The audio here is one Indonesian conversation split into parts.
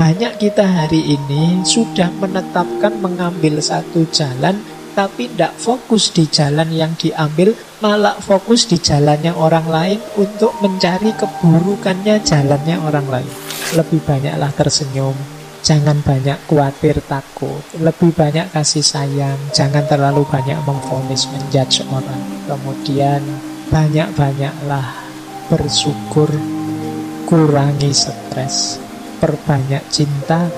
banyak kita hari ini sudah menetapkan mengambil satu jalan, tapi tidak fokus di jalan yang diambil, malah fokus di jalannya orang lain untuk mencari keburukannya jalannya orang lain. Lebih banyaklah tersenyum, jangan banyak khawatir takut, lebih banyak kasih sayang, jangan terlalu banyak memvonis, menjudge orang. Kemudian banyak-banyaklah bersyukur, kurangi stres, perbanyak cinta,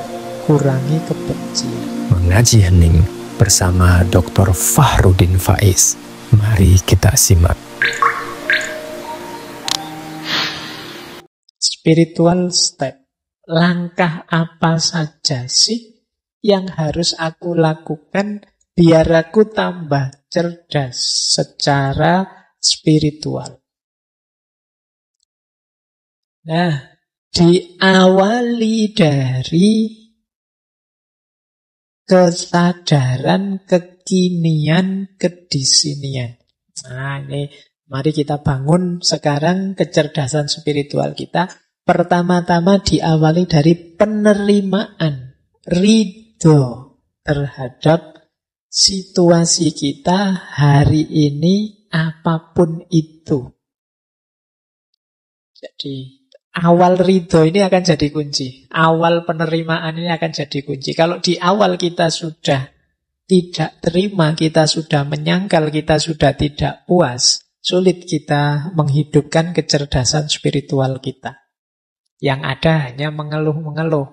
kurangi kebencian. Mengaji Hening bersama Dr. Fahrudin Faiz. Mari kita simak. Spiritual step. Langkah apa saja sih yang harus aku lakukan biar aku tambah cerdas secara spiritual? Nah, diawali dari kesadaran, kekinian, kedisinian. Nah, ini mari kita bangun sekarang kecerdasan spiritual kita. Pertama-tama diawali dari penerimaan, ridho terhadap situasi kita hari ini apapun itu. Jadi awal ridho ini akan jadi kunci. Awal penerimaan ini akan jadi kunci. Kalau di awal kita sudah tidak terima, kita sudah menyangkal, kita sudah tidak puas, sulit kita menghidupkan kecerdasan spiritual kita. Yang ada hanya mengeluh-mengeluh,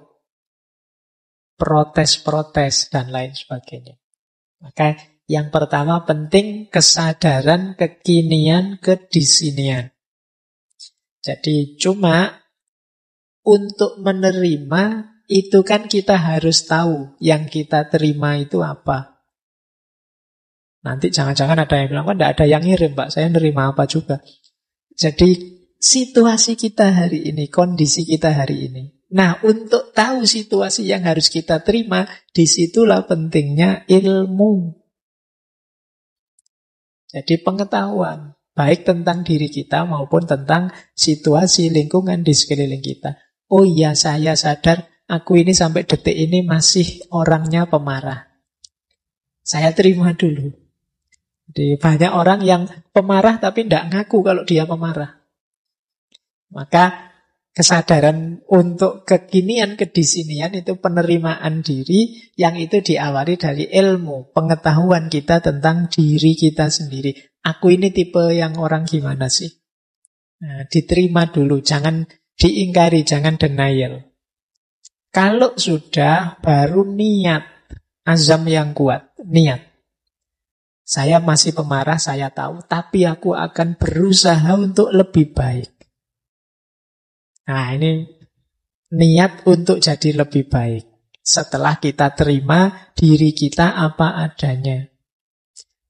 protes-protes, dan lain sebagainya. Maka yang pertama penting kesadaran, kekinian, kedisinian. Jadi cuma untuk menerima itu kan kita harus tahu yang kita terima itu apa. Nanti jangan-jangan ada yang bilang, kok tidak ada yang ngirim Pak, saya nerima apa juga. Jadi situasi kita hari ini, kondisi kita hari ini. Nah, untuk tahu situasi yang harus kita terima, disitulah pentingnya ilmu. Jadi pengetahuan, baik tentang diri kita maupun tentang situasi lingkungan di sekeliling kita. Oh iya, saya sadar aku ini sampai detik ini masih orangnya pemarah. Saya terima dulu. Jadi banyak orang yang pemarah tapi tidak ngaku kalau dia pemarah. Maka kesadaran untuk kekinian, kedisinian itu penerimaan diri yang itu diawali dari ilmu, pengetahuan kita tentang diri kita sendiri. Aku ini tipe yang orang gimana sih? Nah, diterima dulu, jangan diingkari, jangan denial. Kalau sudah, baru niat, azam yang kuat, niat. Saya masih pemarah, saya tahu, tapi aku akan berusaha untuk lebih baik. Nah, ini niat untuk jadi lebih baik. Setelah kita terima diri kita apa adanya.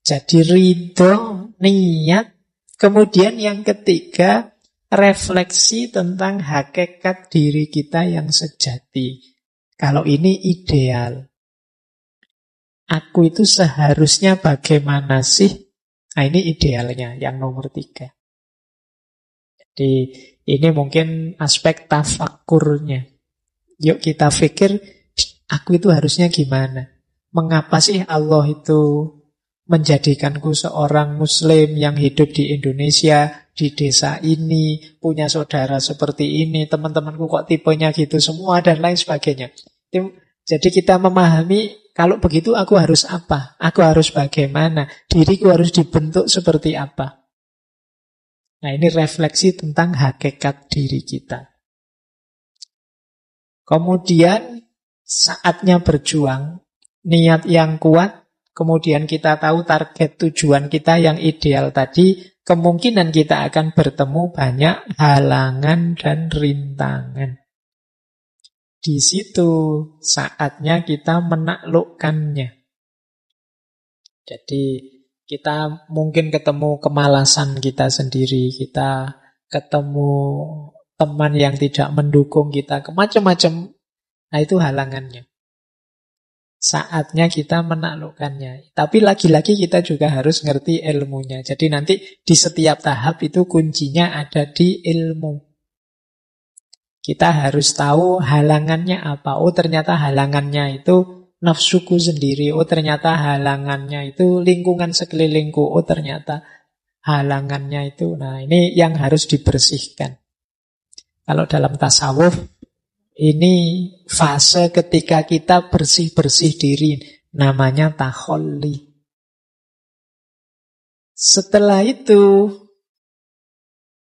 Jadi ridho, niat. Kemudian yang ketiga, refleksi tentang hakikat diri kita yang sejati. Kalau ini ideal. Aku itu seharusnya bagaimana sih? Nah, ini idealnya, yang nomor 3. Jadi ini mungkin aspek tafakurnya. Yuk kita pikir, aku itu harusnya gimana? Mengapa sih Allah itu menjadikanku seorang muslim yang hidup di Indonesia, di desa ini, punya saudara seperti ini, teman-temanku kok tipenya gitu semua, dan lain sebagainya. Jadi kita memahami, kalau begitu aku harus apa? Aku harus bagaimana? Diriku harus dibentuk seperti apa? Nah, ini refleksi tentang hakikat diri kita. Kemudian saatnya berjuang, niat yang kuat, kemudian kita tahu target tujuan kita yang ideal tadi, kemungkinan kita akan bertemu banyak halangan dan rintangan. Di situ saatnya kita menaklukkannya. Jadi kita mungkin ketemu kemalasan kita sendiri, kita ketemu teman yang tidak mendukung kita, macam-macam. Nah, itu halangannya. Saatnya kita menaklukkannya. Tapi lagi-lagi kita juga harus ngerti ilmunya. Jadi nanti di setiap tahap itu kuncinya ada di ilmu. Kita harus tahu halangannya apa. Oh, ternyata halangannya itu nafsuku sendiri. Oh, ternyata halangannya itu lingkungan sekelilingku. Oh, ternyata halangannya itu. Nah, ini yang harus dibersihkan. Kalau dalam tasawuf, ini fase ketika kita bersih-bersih diri. Namanya takholli. Setelah itu,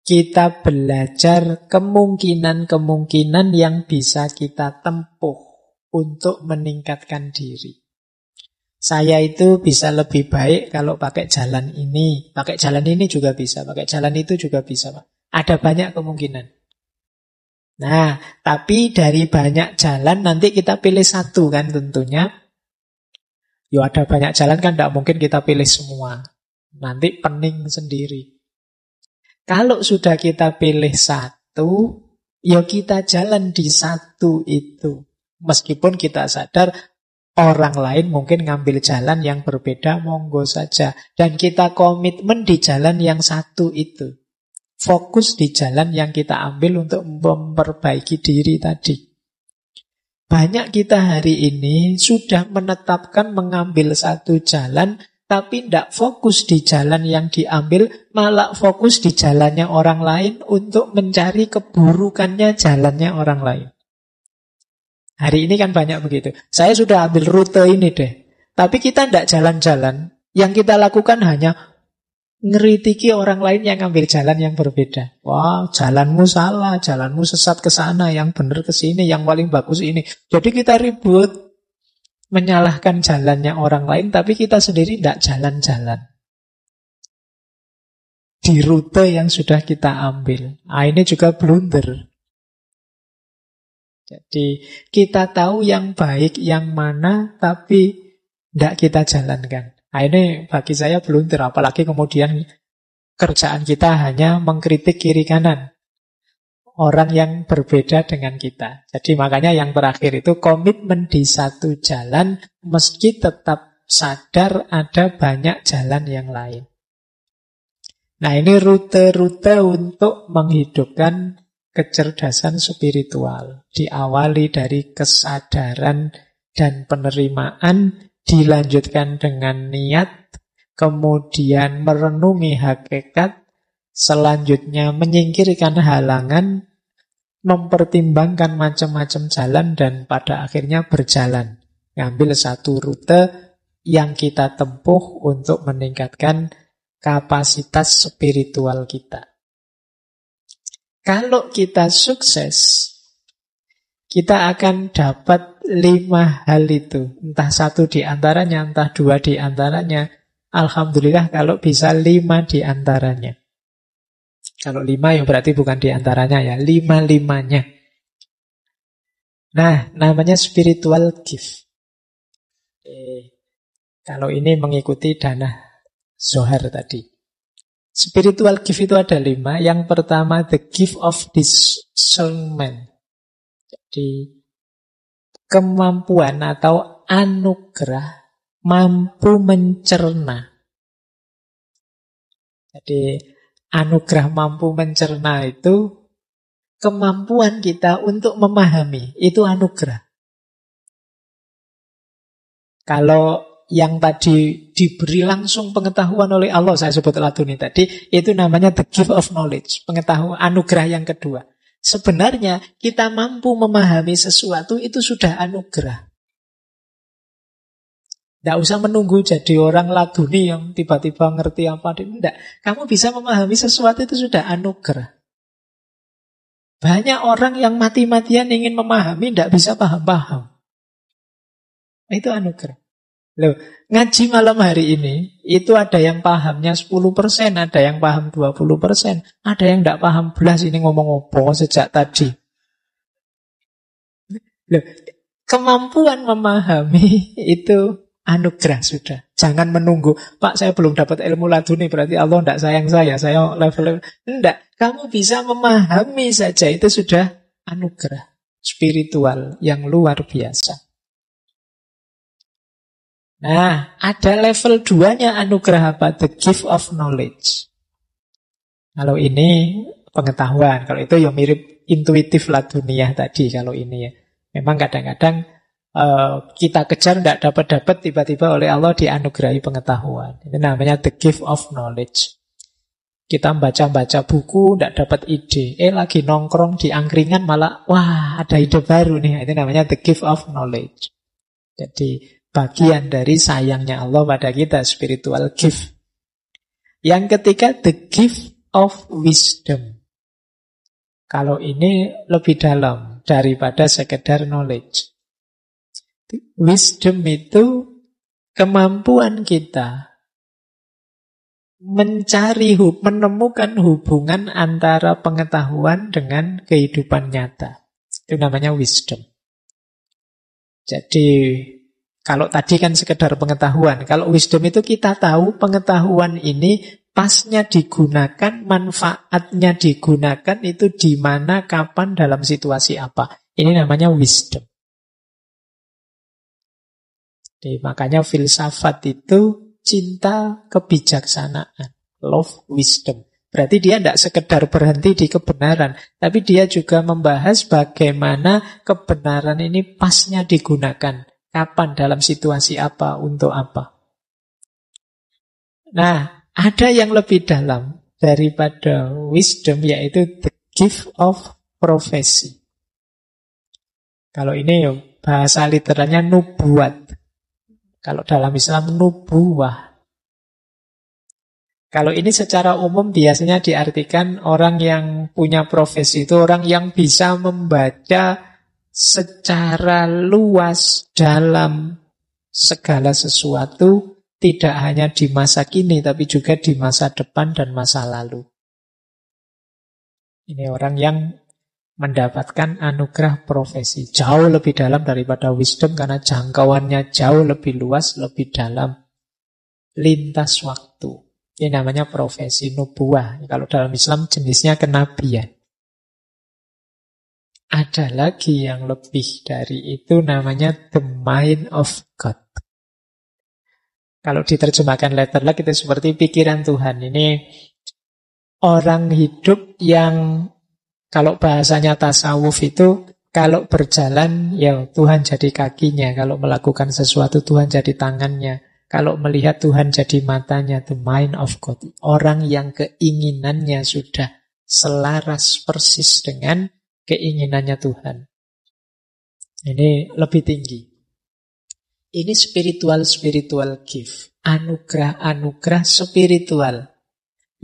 kita belajar kemungkinan-kemungkinan yang bisa kita tempuh untuk meningkatkan diri. Saya itu bisa lebih baik kalau pakai jalan ini. Pakai jalan ini juga bisa, pakai jalan itu juga bisa, Pak. Ada banyak kemungkinan. Nah, tapi dari banyak jalan nanti kita pilih satu kan tentunya. Yo, ada banyak jalan kan tidak mungkin kita pilih semua. Nanti pening sendiri. Kalau sudah kita pilih satu, ya kita jalan di satu itu. Meskipun kita sadar orang lain mungkin ngambil jalan yang berbeda, monggo saja. Dan kita komitmen di jalan yang satu itu. Fokus di jalan yang kita ambil untuk memperbaiki diri tadi. Banyak kita hari ini sudah menetapkan mengambil satu jalan, tapi tidak fokus di jalan yang diambil, malah fokus di jalannya orang lain untuk mencari keburukannya jalannya orang lain. Hari ini kan banyak begitu. Saya sudah ambil rute ini deh, tapi kita tidak jalan-jalan. Yang kita lakukan hanya ngeritiki orang lain yang ambil jalan yang berbeda. Wah, jalanmu salah, jalanmu sesat ke sana, yang benar ke sini, yang paling bagus ini. Jadi kita ribut. Menyalahkan jalannya orang lain, tapi kita sendiri tidak jalan-jalan di rute yang sudah kita ambil. Nah, ini juga blunder. Jadi kita tahu yang baik, yang mana, tapi tidak kita jalankan. Nah, ini bagi saya blunder. Apalagi kemudian kerjaan kita hanya mengkritik kiri kanan orang yang berbeda dengan kita. Jadi makanya yang terakhir itu komitmen di satu jalan meski tetap sadar ada banyak jalan yang lain. Nah, ini rute-rute untuk menghidupkan kecerdasan spiritual. Diawali dari kesadaran dan penerimaan, dilanjutkan dengan niat, kemudian merenungi hakikat, selanjutnya menyingkirkan halangan, mempertimbangkan macam-macam jalan, dan pada akhirnya berjalan. Ngambil satu rute yang kita tempuh untuk meningkatkan kapasitas spiritual kita. Kalau kita sukses, kita akan dapat 5 hal itu. Entah satu di antaranya, entah 2 di antaranya. Alhamdulillah kalau bisa 5 di antaranya. Kalau 5 ya berarti bukan di antaranya ya, 5-5-nya. Nah, namanya spiritual gift. Kalau ini mengikuti Dana Zohar tadi. Spiritual gift itu ada 5. Yang pertama, the gift of discernment. Jadi, kemampuan atau anugerah mampu mencerna. Jadi, anugerah mampu mencerna itu kemampuan kita untuk memahami. Itu anugerah. Kalau yang tadi diberi langsung pengetahuan oleh Allah, saya sebut laduni tadi, itu namanya the gift of knowledge. Pengetahuan, anugerah yang kedua. Sebenarnya kita mampu memahami sesuatu itu sudah anugerah. Tidak usah menunggu jadi orang laduni yang tiba-tiba ngerti apa. Tidak. Kamu bisa memahami sesuatu itu sudah anugerah. Banyak orang yang mati-matian ingin memahami, tidak bisa paham-paham. Itu anugerah. Loh, ngaji malam hari ini, itu ada yang pahamnya 10%, ada yang paham 20%, ada yang tidak paham belas ini ngomong apa sejak tadi. Loh, kemampuan memahami itu anugerah sudah. Jangan menunggu, Pak saya belum dapat ilmu laduni, berarti Allah tidak sayang saya level-level. Tidak, kamu bisa memahami saja, itu sudah anugerah spiritual yang luar biasa. Nah, ada level 2-nya anugerah apa? The gift of knowledge. Kalau ini pengetahuan, kalau itu ya mirip intuitif laduniah tadi kalau ini ya. Memang kadang-kadang kita kejar tidak dapat-dapat, tiba-tiba oleh Allah dianugerahi pengetahuan. Itu namanya the gift of knowledge. Kita baca-baca buku, tidak dapat ide. Lagi nongkrong di angkringan malah, wah ada ide baru nih. Itu namanya the gift of knowledge. Jadi bagian dari sayangnya Allah pada kita, spiritual gift. Yang ketiga, the gift of wisdom. Kalau ini lebih dalam daripada sekedar knowledge. Wisdom itu kemampuan kita menemukan hubungan antara pengetahuan dengan kehidupan nyata. Itu namanya wisdom. Jadi, kalau tadi kan sekedar pengetahuan. Kalau wisdom itu kita tahu pengetahuan ini pasnya digunakan, manfaatnya digunakan itu di mana, kapan, dalam situasi apa. Ini namanya wisdom. Jadi, makanya filsafat itu cinta kebijaksanaan. Love wisdom. Berarti dia tidak sekedar berhenti di kebenaran, tapi dia juga membahas bagaimana kebenaran ini pasnya digunakan. Kapan, dalam situasi apa, untuk apa. Nah, ada yang lebih dalam daripada wisdom, yaitu the gift of prophecy. Kalau ini bahasa literalnya nubuat. Kalau dalam Islam nubuwah. Kalau ini secara umum biasanya diartikan orang yang punya profesi itu orang yang bisa membaca secara luas dalam segala sesuatu, tidak hanya di masa kini tapi juga di masa depan dan masa lalu. Ini orang yang mendapatkan anugerah profesi jauh lebih dalam daripada wisdom karena jangkauannya jauh lebih luas, lebih dalam, lintas waktu. Ini namanya profesi nubuah. Kalau dalam Islam jenisnya kenabian. Ada lagi yang lebih dari itu, namanya the mind of God. Kalau diterjemahkan letterlek itu seperti pikiran Tuhan. Ini orang hidup yang, kalau bahasanya tasawuf itu, kalau berjalan ya Tuhan jadi kakinya, kalau melakukan sesuatu Tuhan jadi tangannya, kalau melihat Tuhan jadi matanya. The mind of God. Orang yang keinginannya sudah selaras persis dengan keinginannya Tuhan. Ini lebih tinggi. Ini spiritual gift. Anugerah spiritual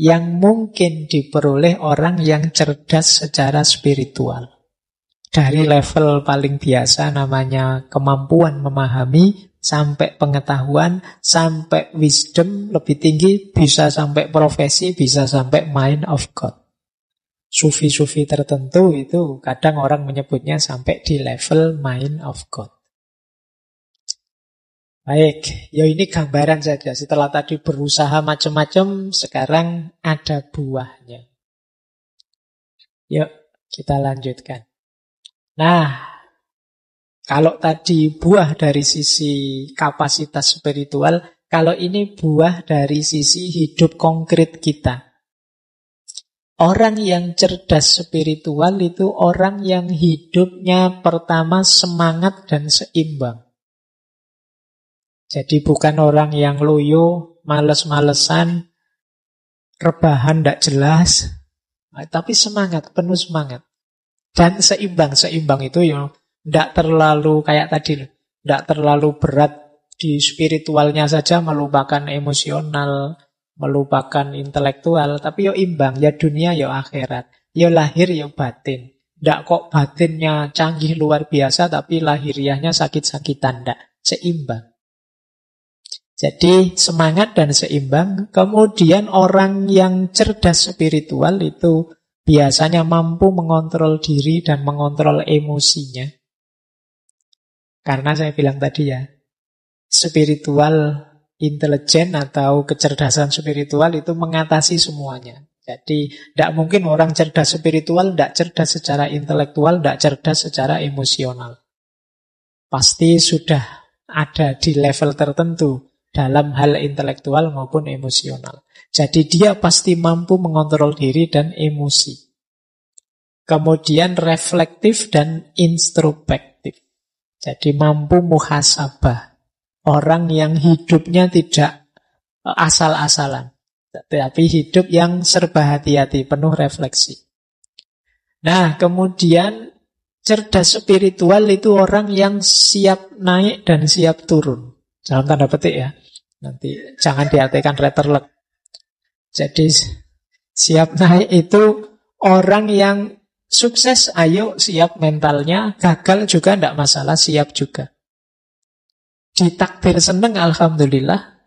yang mungkin diperoleh orang yang cerdas secara spiritual. Dari level paling biasa namanya kemampuan memahami, sampai pengetahuan, sampai wisdom lebih tinggi, bisa sampai profesi, bisa sampai mind of God. Sufi-sufi tertentu itu kadang orang menyebutnya sampai di level mind of God. Baik, ya ini gambaran saja. Setelah tadi berusaha macam-macam, sekarang ada buahnya. Yuk, kita lanjutkan. Nah, kalau tadi buah dari sisi kapasitas spiritual, kalau ini buah dari sisi hidup konkret kita. Orang yang cerdas spiritual itu orang yang hidupnya pertama semangat dan seimbang. Jadi bukan orang yang loyo, males-malesan, rebahan tidak jelas, tapi semangat, penuh semangat. Dan seimbang. Seimbang itu ya tidak terlalu kayak tadi, tidak terlalu berat di spiritualnya saja, melupakan emosional, melupakan intelektual, tapi ya imbang, ya dunia ya akhirat, ya lahir ya batin. Tidak kok batinnya canggih luar biasa, tapi lahiriahnya sakit-sakitan, tidak. Seimbang. Jadi semangat dan seimbang. Kemudian orang yang cerdas spiritual itu biasanya mampu mengontrol diri dan mengontrol emosinya. Karena saya bilang tadi ya, spiritual intelijen atau kecerdasan spiritual itu mengatasi semuanya. Jadi tidak mungkin orang cerdas spiritual tidak cerdas secara intelektual, tidak cerdas secara emosional. Pasti sudah ada di level tertentu dalam hal intelektual maupun emosional. Jadi dia pasti mampu mengontrol diri dan emosi. Kemudian reflektif dan introspektif. Jadi mampu muhasabah. Orang yang hidupnya tidak asal-asalan. Tapi hidup yang serba hati-hati, penuh refleksi. Nah, kemudian cerdas spiritual itu orang yang siap naik dan siap turun. Dalam tanda petik ya. Nanti jangan diartikan letterlek. Jadi siap naik itu orang yang sukses, ayo siap mentalnya. Gagal juga tidak masalah, siap juga. Ditakdir seneng, alhamdulillah.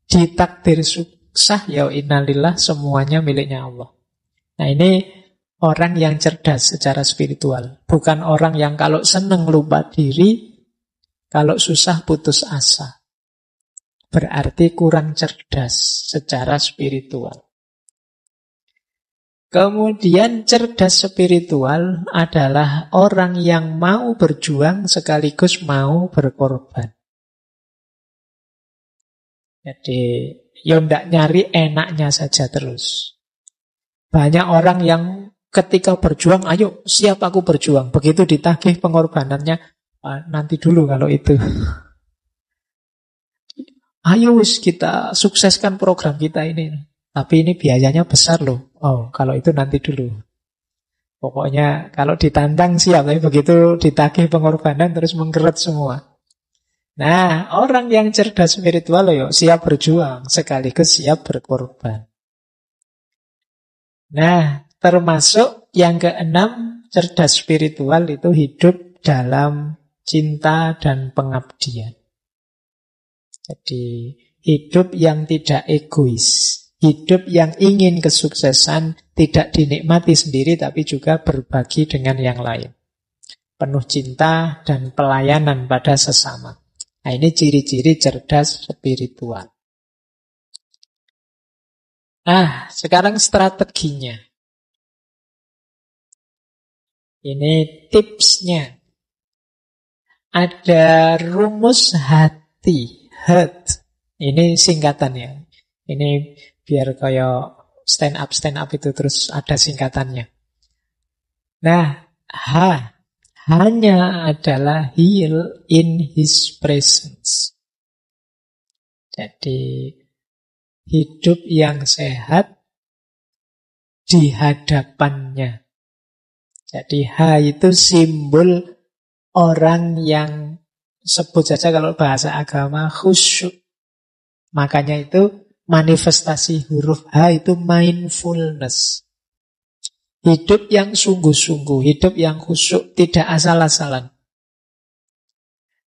Ditakdir susah, ya innalillah, semuanya miliknya Allah. Nah ini orang yang cerdas secara spiritual. Bukan orang yang kalau seneng lupa diri, kalau susah putus asa. Berarti kurang cerdas secara spiritual. Kemudian cerdas spiritual adalah orang yang mau berjuang sekaligus mau berkorban. Jadi, ya ndak nyari enaknya saja terus. Banyak orang yang ketika berjuang, ayo siap aku berjuang. Begitu ditagih pengorbanannya, nanti dulu kalau itu. Ayo kita sukseskan program kita ini. Tapi ini biayanya besar loh. Oh, kalau itu nanti dulu. Pokoknya kalau ditantang siap, tapi begitu ditagih pengorbanan terus mengkeret semua. Nah, orang yang cerdas spiritual yuk siap berjuang sekaligus siap berkorban. Nah, termasuk yang keenam, cerdas spiritual itu hidup dalam cinta dan pengabdian. Jadi hidup yang tidak egois, hidup yang ingin kesuksesan, tidak dinikmati sendiri tapi juga berbagi dengan yang lain. Penuh cinta dan pelayanan pada sesama. Nah ini ciri-ciri cerdas spiritual. Nah sekarang strateginya. Ini tipsnya. Ada rumus hati. Heart. Ini singkatannya. Ini biar kayak stand up itu terus ada singkatannya. Nah, hanya adalah heal in his presence. Jadi hidup yang sehat di hadapannya. Jadi itu simbol orang yang sebut saja kalau bahasa agama khusyuk. Makanya itu manifestasi huruf H itu mindfulness. Hidup yang sungguh-sungguh, hidup yang khusyuk, tidak asal-asalan.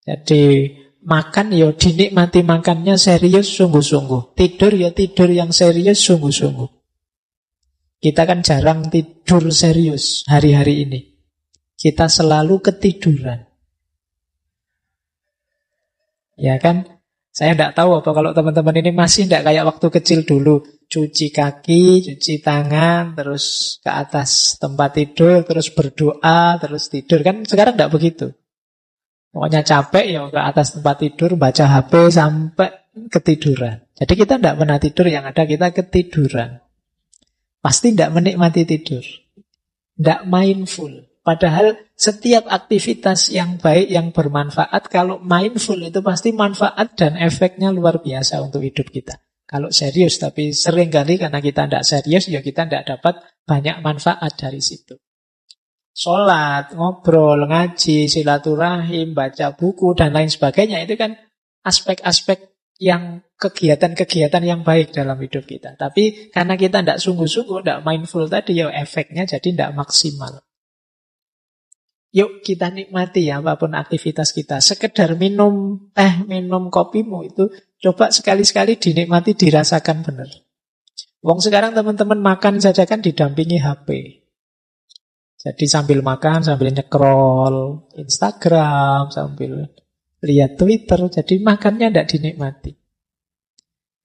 Jadi makan ya dinikmati makannya serius sungguh-sungguh. Tidur ya tidur yang serius sungguh-sungguh. Kita kan jarang tidur serius hari-hari ini. Kita selalu ketiduran. Ya kan? Saya tidak tahu apa kalau teman-teman ini masih tidak kayak waktu kecil dulu. Cuci kaki, cuci tangan, terus ke atas tempat tidur, terus berdoa, terus tidur. Kan sekarang tidak begitu. Pokoknya capek ya ke atas tempat tidur, baca HP sampai ketiduran. Jadi kita tidak pernah tidur, yang ada kita ketiduran. Pasti tidak menikmati tidur. Tidak mindful. Padahal setiap aktivitas yang baik, yang bermanfaat, kalau mindful itu pasti manfaat dan efeknya luar biasa untuk hidup kita. Kalau serius, tapi seringkali karena kita tidak serius, ya kita tidak dapat banyak manfaat dari situ. Sholat, ngobrol, ngaji, silaturahim, baca buku, dan lain sebagainya, itu kan aspek-aspek yang kegiatan-kegiatan yang baik dalam hidup kita. Tapi karena kita tidak sungguh-sungguh, tidak mindful tadi, ya efeknya jadi tidak maksimal. Yuk kita nikmati ya apapun aktivitas kita. Sekedar minum teh, minum kopimu itu coba sekali-sekali dinikmati, dirasakan benar. Wong sekarang teman-teman makan saja kan didampingi HP. Jadi sambil makan, sambil nyekrol Instagram, sambil lihat Twitter. Jadi makannya tidak dinikmati.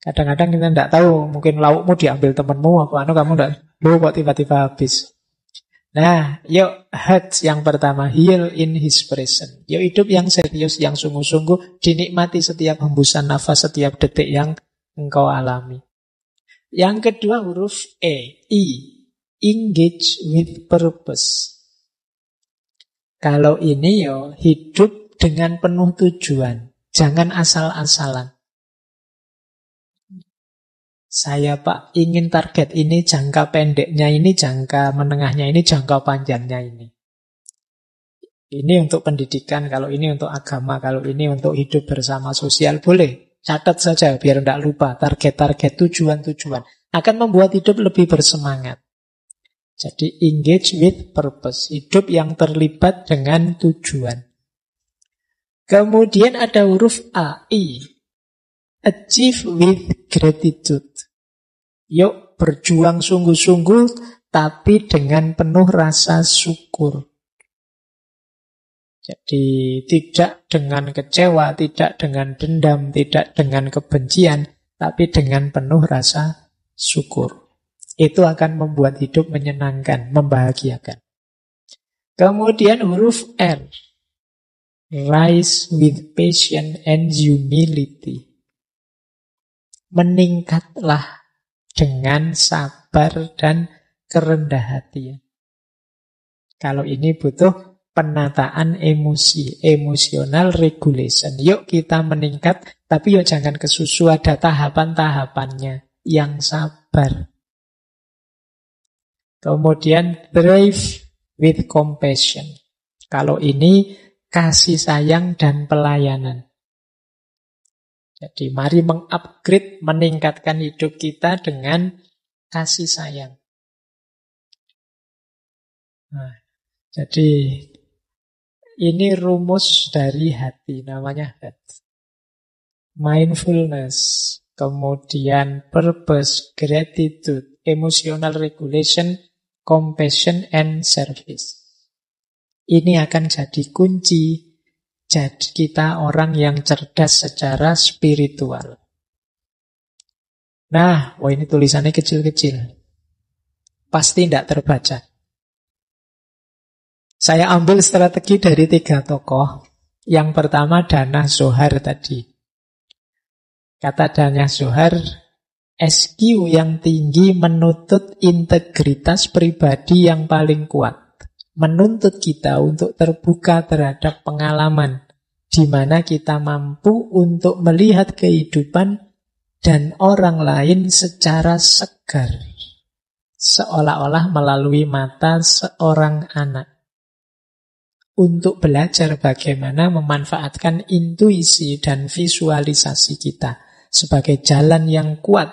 Kadang-kadang kita tidak tahu, mungkin laukmu diambil temanmu, apa kamu tidak, kok tiba-tiba habis. Nah, yuk heart yang pertama, heal in his presence. Yuk hidup yang serius, yang sungguh-sungguh, dinikmati setiap hembusan nafas, setiap detik yang engkau alami. Yang kedua huruf E, I. engage with purpose. Kalau ini yo hidup dengan penuh tujuan. Jangan asal-asalan. Saya Pak ingin target ini, jangka pendeknya ini, jangka menengahnya ini, jangka panjangnya ini. Ini untuk pendidikan, kalau ini untuk agama, kalau ini untuk hidup bersama sosial, boleh. Catat saja biar tidak lupa target-target, tujuan-tujuan. Akan membuat hidup lebih bersemangat. Jadi engage with purpose. Hidup yang terlibat dengan tujuan. Kemudian ada huruf A, I. Achieve with gratitude. Yuk berjuang sungguh-sungguh tapi dengan penuh rasa syukur. Jadi tidak dengan kecewa, tidak dengan dendam, tidak dengan kebencian, tapi dengan penuh rasa syukur. Itu akan membuat hidup menyenangkan, membahagiakan. Kemudian huruf R. Rise with patience and humility. Meningkatlah dengan sabar dan kerendah hati. Kalau ini butuh penataan emosi, emotional regulation. Yuk kita meningkat, tapi yuk jangan kesusu, ada tahapan-tahapannya. Yang sabar. Kemudian thrive with compassion. Kalau ini kasih sayang dan pelayanan. Jadi mari mengupgrade, meningkatkan hidup kita dengan kasih sayang. Nah, jadi ini rumus dari hati, namanya heart. Mindfulness, kemudian purpose, gratitude, emotional regulation, compassion, and service. Ini akan jadi kunci jadi kita orang yang cerdas secara spiritual. Nah, wah ini tulisannya kecil-kecil. Pasti tidak terbaca. Saya ambil strategi dari 3 tokoh. Yang pertama Dana Zohar tadi. Kata Dana Zohar, SQ yang tinggi menuntut integritas pribadi yang paling kuat. Menuntut kita untuk terbuka terhadap pengalaman di mana kita mampu untuk melihat kehidupan dan orang lain secara segar, seolah-olah melalui mata seorang anak. Untuk belajar bagaimana memanfaatkan intuisi dan visualisasi kita sebagai jalan yang kuat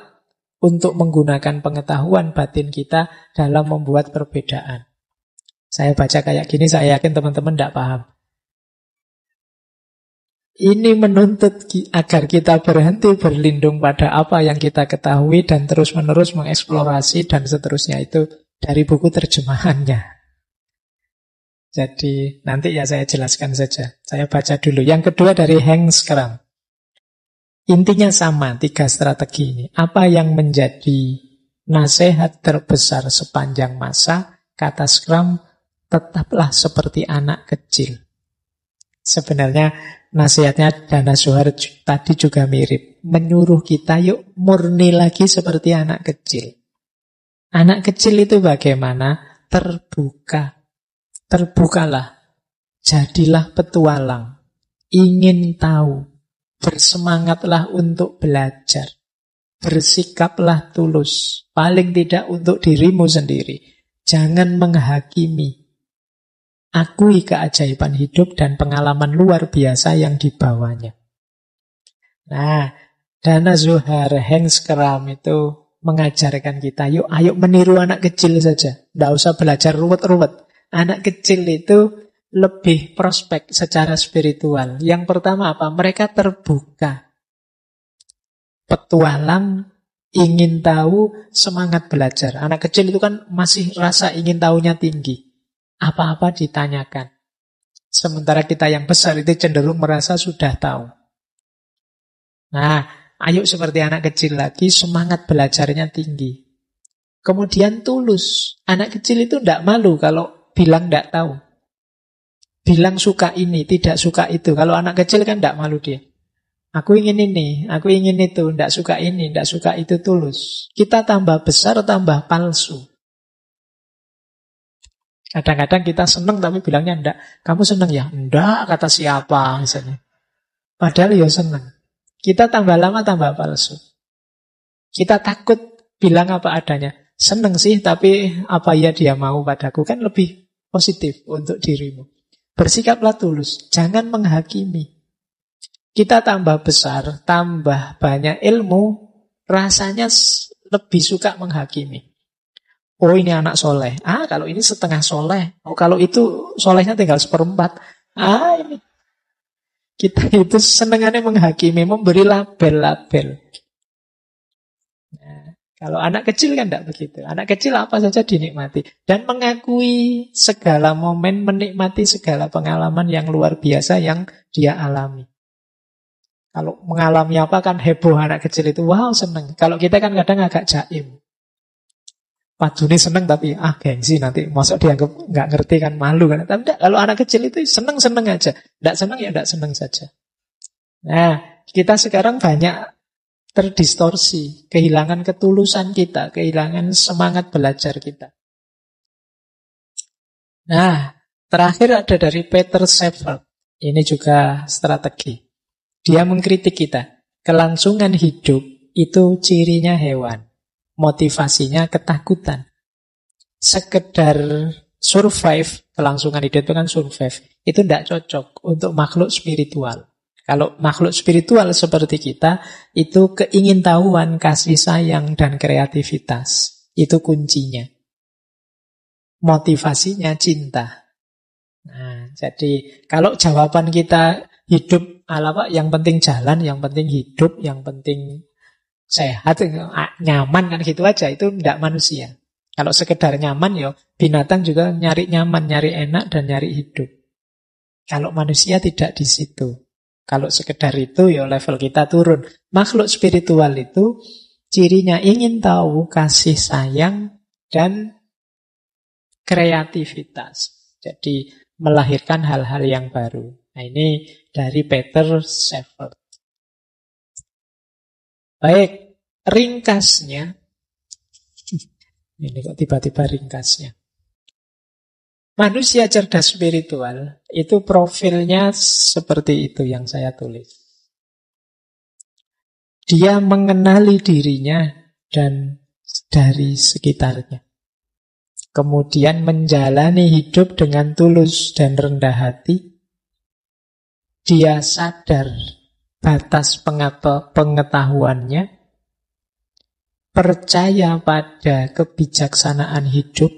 untuk menggunakan pengetahuan batin kita dalam membuat perbedaan. Saya baca kayak gini, saya yakin teman-teman tidak paham. Ini menuntut agar kita berhenti berlindung pada apa yang kita ketahui dan terus-menerus mengeksplorasi dan seterusnya. Itu dari buku terjemahannya. Jadi nanti ya saya jelaskan saja. Saya baca dulu. Yang kedua dari Hank Scrum. Intinya sama, 3 strategi ini. Apa yang menjadi nasihat terbesar sepanjang masa? Kata Scrum, tetaplah seperti anak kecil. Sebenarnya nasihatnya Dana Zohar tadi juga mirip. Menyuruh kita yuk murni lagi seperti anak kecil. Anak kecil itu bagaimana? Terbuka. Terbukalah. Jadilah petualang. Ingin tahu. Bersemangatlah untuk belajar. Bersikaplah tulus. Paling tidak untuk dirimu sendiri. Jangan menghakimi. Akui keajaiban hidup dan pengalaman luar biasa yang dibawanya. Nah, Dana Zohar, Hank Scrum itu mengajarkan kita, yuk ayo meniru anak kecil saja. Tidak usah belajar ruwet-ruwet. Anak kecil itu lebih prospek secara spiritual. Yang pertama apa? Mereka terbuka. Petualang, ingin tahu, semangat belajar. Anak kecil itu kan masih rasa ingin tahunya tinggi. Apa-apa ditanyakan. Sementara kita yang besar itu cenderung merasa sudah tahu. Nah, ayo seperti anak kecil lagi, semangat belajarnya tinggi. Kemudian tulus. Anak kecil itu tidak malu kalau bilang tidak tahu. Bilang suka ini, tidak suka itu. Kalau anak kecil kan tidak malu dia. Aku ingin ini, aku ingin itu, tidak suka ini, tidak suka itu, tulus. Kita tambah besar, tambah palsu. Kadang-kadang kita seneng tapi bilangnya enggak. Kamu seneng ya? Enggak, kata siapa misalnya. Padahal ya seneng. Kita tambah lama tambah palsu. Kita takut bilang apa adanya. Seneng sih, tapi apa ya dia mau padaku, kan lebih positif untuk dirimu. Bersikaplah tulus, jangan menghakimi. Kita tambah besar, tambah banyak ilmu, rasanya lebih suka menghakimi. Oh ini anak soleh. Kalau ini setengah soleh. Oh kalau itu solehnya tinggal 1/4. Ini. Kita itu senengannya menghakimi, memberi label-label. Nah, kalau anak kecil kan tidak begitu. Anak kecil apa saja dinikmati. Dan mengakui segala momen, menikmati segala pengalaman yang luar biasa yang dia alami. Kalau mengalami apa kan heboh anak kecil itu. Wow seneng. Kalau kita kan kadang agak jaim. Padune seneng tapi gengsi nanti. Masuk dianggap nggak ngerti kan malu kan. Tapi enggak, kalau anak kecil itu seneng-seneng aja. Tidak seneng ya tidak seneng saja. Nah kita sekarang banyak terdistorsi. Kehilangan ketulusan kita. Kehilangan semangat belajar kita. Nah terakhir ada dari Peter Shepard. Ini juga strategi. Dia mengkritik kita. Kelangsungan hidup itu cirinya hewan. Motivasinya ketakutan. Sekedar survive, kelangsungan hidup itu kan survive. Itu tidak cocok untuk makhluk spiritual. Kalau makhluk spiritual seperti kita, itu keingintahuan, kasih sayang, dan kreativitas. Itu kuncinya. Motivasinya cinta. Nah, jadi kalau jawaban kita hidup yang penting jalan, yang penting hidup, yang penting sehat, nyaman kan gitu aja, itu tidak manusia. Kalau sekedar nyaman ya binatang juga nyari nyaman, nyari enak dan nyari hidup. Kalau manusia tidak di situ. Kalau sekedar itu ya level kita turun. Makhluk spiritual itu cirinya ingin tahu, kasih sayang dan kreativitas. Jadi melahirkan hal-hal yang baru. Nah ini dari Peter Shepard. Baik, ringkasnya. Ini kok tiba-tiba ringkasnya. Manusia cerdas spiritual itu profilnya seperti itu yang saya tulis. Dia mengenali dirinya dan dari sekitarnya. Kemudian menjalani hidup dengan tulus dan rendah hati. Dia sadar batas pengetahuannya, percaya pada kebijaksanaan hidup.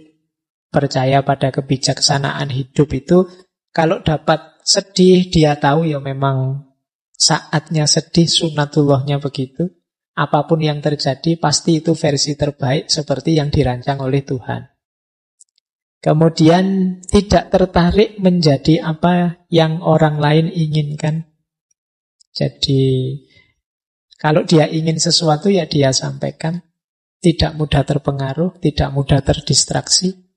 Percaya pada kebijaksanaan hidup itu kalau dapat sedih, dia tahu ya memang saatnya sedih, sunatullahnya begitu. Apapun yang terjadi pasti itu versi terbaik seperti yang dirancang oleh Tuhan. Kemudian tidak tertarik menjadi apa yang orang lain inginkan. Jadi kalau dia ingin sesuatu ya dia sampaikan. Tidak mudah terpengaruh, tidak mudah terdistraksi.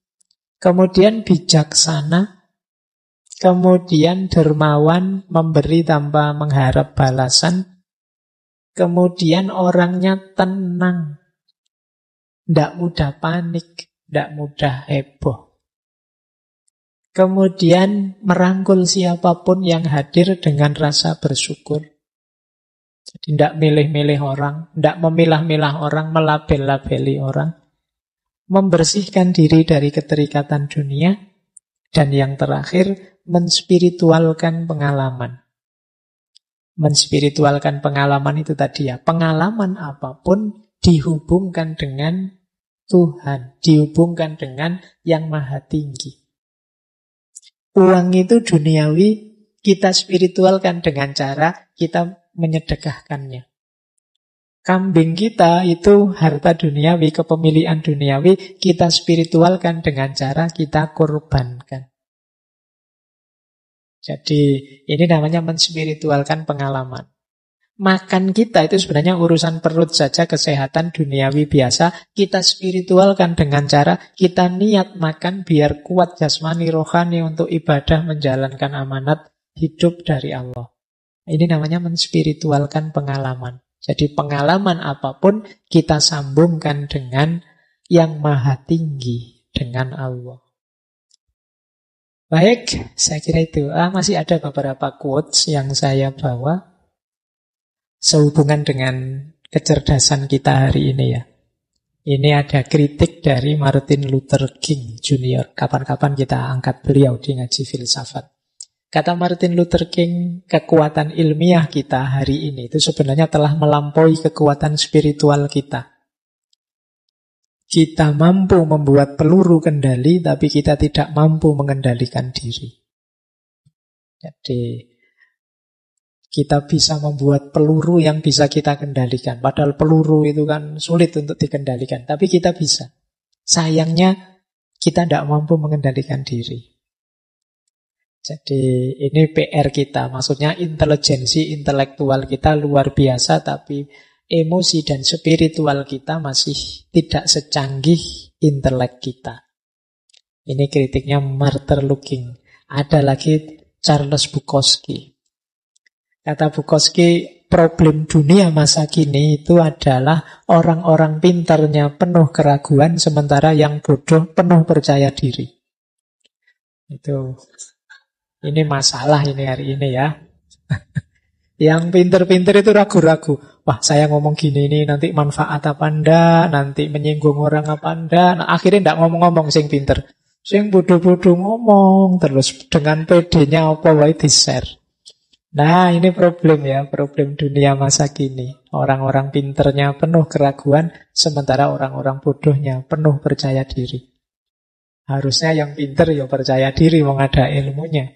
Kemudian bijaksana. Kemudian dermawan, memberi tanpa mengharap balasan. Kemudian orangnya tenang. Tidak mudah panik, tidak mudah heboh. Kemudian merangkul siapapun yang hadir dengan rasa bersyukur. Jadi tidak milih-milih orang, tidak memilah-milah orang, melabel-labeli orang. Membersihkan diri dari keterikatan dunia. Dan yang terakhir, menspiritualkan pengalaman. Menspiritualkan pengalaman itu tadi ya, pengalaman apapun dihubungkan dengan Tuhan, dihubungkan dengan yang maha tinggi. Uang itu duniawi, kita spiritualkan dengan cara kita menyedekahkannya. Kambing kita itu harta duniawi, kepemilikan duniawi, kita spiritualkan dengan cara kita korbankan. Jadi ini namanya menspiritualkan pengalaman. Makan kita itu sebenarnya urusan perut saja, kesehatan duniawi biasa. Kita spiritualkan dengan cara kita niat makan biar kuat jasmani rohani untuk ibadah menjalankan amanat hidup dari Allah. Ini namanya menspiritualkan pengalaman. Jadi pengalaman apapun kita sambungkan dengan yang maha tinggi, dengan Allah. Baik, saya kira itu. Masih ada beberapa quotes yang saya bawa sehubungan dengan kecerdasan kita hari ini ya. Ini ada kritik dari Martin Luther King Jr. Kapan-kapan kita angkat beliau di ngaji filsafat. Kata Martin Luther King, kekuatan ilmiah kita hari ini itu sebenarnya telah melampaui kekuatan spiritual kita. Kita mampu membuat peluru kendali, tapi kita tidak mampu mengendalikan diri. Jadi, kita bisa membuat peluru yang bisa kita kendalikan. Padahal peluru itu kan sulit untuk dikendalikan, tapi kita bisa. Sayangnya, kita tidak mampu mengendalikan diri. Jadi, ini PR kita. Maksudnya intelijensi intelektual kita luar biasa, tapi emosi dan spiritual kita masih tidak secanggih intelek kita. Ini kritiknya Martin Luther King. Ada lagi Charles Bukowski. Kata Bukowski, problem dunia masa kini itu adalah orang-orang pintarnya penuh keraguan, sementara yang bodoh penuh percaya diri. Ini masalah ini hari ini ya. Yang pinter-pinter itu ragu-ragu. Wah, saya ngomong gini ini nanti manfaat apa enggak, nanti menyinggung orang apa enggak. Nah, akhirnya enggak ngomong-ngomong sing pinter. Sing bodoh-bodoh ngomong terus dengan PD-nya apa wae di-share. Nah, ini problem ya, problem dunia masa kini. Orang-orang pinternya penuh keraguan, sementara orang-orang bodohnya penuh percaya diri. Harusnya yang pinter ya percaya diri, mau ada ilmunya.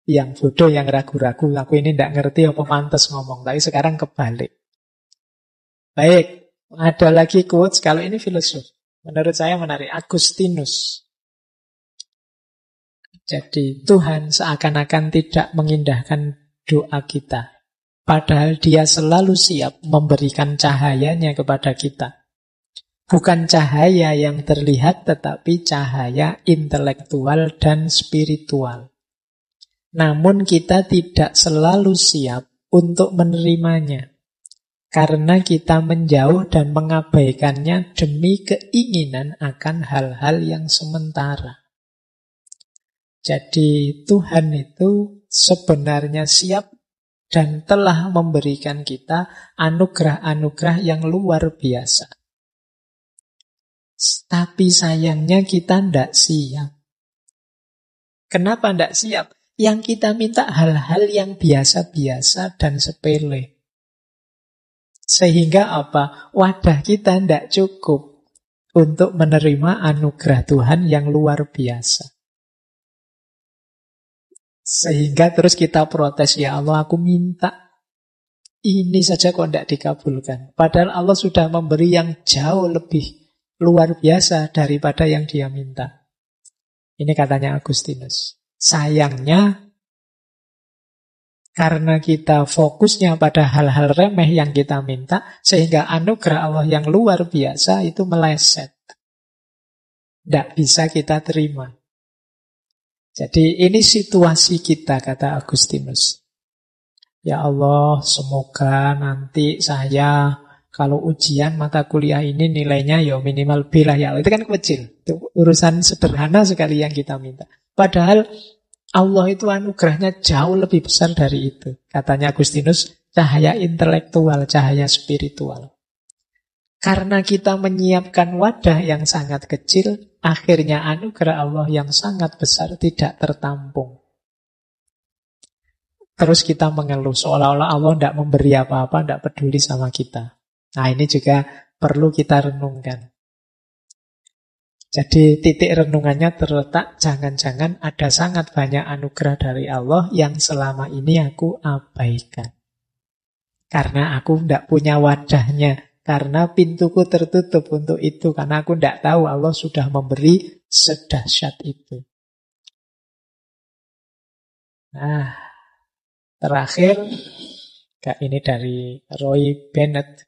Yang bodoh, yang ragu-ragu, aku ini tidak ngerti apa pantas ngomong. Tapi sekarang kebalik. Baik, ada lagi quotes. Kalau ini filosof, menurut saya menarik. Agustinus. Jadi Tuhan seakan-akan tidak mengindahkan doa kita. Padahal dia selalu siap memberikan cahayanya kepada kita. Bukan cahaya yang terlihat, tetapi cahaya intelektual dan spiritual. Namun kita tidak selalu siap untuk menerimanya. Karena kita menjauh dan mengabaikannya demi keinginan akan hal-hal yang sementara. Jadi Tuhan itu sebenarnya siap dan telah memberikan kita anugerah-anugerah yang luar biasa. Tapi sayangnya kita tidak siap. Kenapa tidak siap? Yang kita minta hal-hal yang biasa-biasa dan sepele. Sehingga apa? Wadah kita tidak cukup untuk menerima anugerah Tuhan yang luar biasa. Sehingga terus kita protes, ya Allah aku minta ini saja kok tidak dikabulkan. Padahal Allah sudah memberi yang jauh lebih luar biasa daripada yang dia minta. Ini katanya Agustinus. Sayangnya, karena kita fokusnya pada hal-hal remeh yang kita minta, sehingga anugerah Allah yang luar biasa itu meleset. Tidak bisa kita terima. Jadi ini situasi kita, kata Agustinus. Ya Allah, semoga nanti saya kalau ujian mata kuliah ini nilainya ya minimal B lah ya. Itu kan kecil. Itu urusan sederhana sekali yang kita minta. Padahal Allah itu anugerahnya jauh lebih besar dari itu. Katanya Agustinus, cahaya intelektual, cahaya spiritual. Karena kita menyiapkan wadah yang sangat kecil, akhirnya anugerah Allah yang sangat besar tidak tertampung. Terus kita mengeluh, seolah-olah Allah tidak memberi apa-apa, tidak peduli sama kita. Nah, ini juga perlu kita renungkan. Jadi titik renungannya terletak, jangan-jangan ada sangat banyak anugerah dari Allah yang selama ini aku abaikan. Karena aku tidak punya wadahnya, karena pintuku tertutup untuk itu, karena aku tidak tahu Allah sudah memberi sedahsyat itu. Nah, terakhir, ini dari Roy Bennett.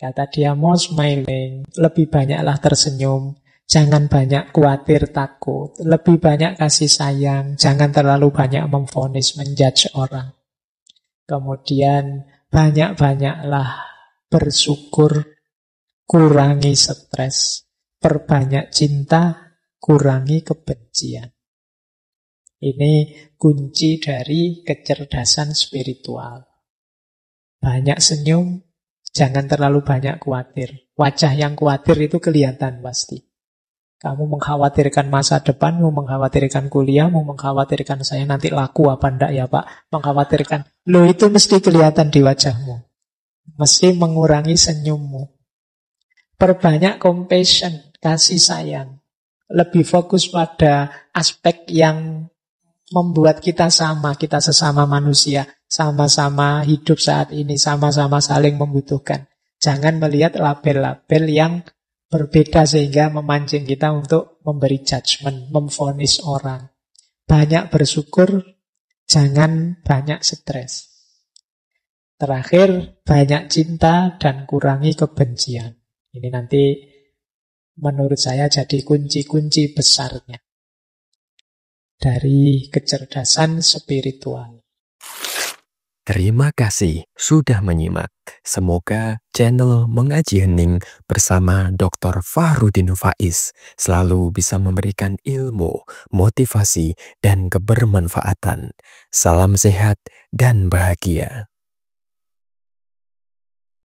Kata dia, more smiling, lebih banyaklah tersenyum. Jangan banyak khawatir, takut. Lebih banyak kasih sayang. Jangan terlalu banyak memvonis, menjudge orang. Kemudian banyak-banyaklah bersyukur, kurangi stres. Perbanyak cinta, kurangi kebencian. Ini kunci dari kecerdasan spiritual. Banyak senyum, jangan terlalu banyak khawatir. Wajah yang khawatir itu kelihatan pasti. Kamu mengkhawatirkan masa depanmu, mengkhawatirkan kuliahmu, mengkhawatirkan saya nanti laku apa enggak ya Pak, mengkhawatirkan. Loh, itu mesti kelihatan di wajahmu. Mesti mengurangi senyummu. Perbanyak compassion, kasih sayang. Lebih fokus pada aspek yang membuat kita sama, kita sesama manusia, sama-sama hidup saat ini, sama-sama saling membutuhkan. Jangan melihat label-label yang berbeda sehingga memancing kita untuk memberi judgement, memvonis orang. Banyak bersyukur, jangan banyak stres. Terakhir, banyak cinta dan kurangi kebencian. Ini nanti menurut saya jadi kunci-kunci besarnya dari kecerdasan spiritual. Terima kasih sudah menyimak. Semoga channel Mengaji Hening bersama Dr. Fahrudin Faiz selalu bisa memberikan ilmu, motivasi, dan kebermanfaatan. Salam sehat dan bahagia.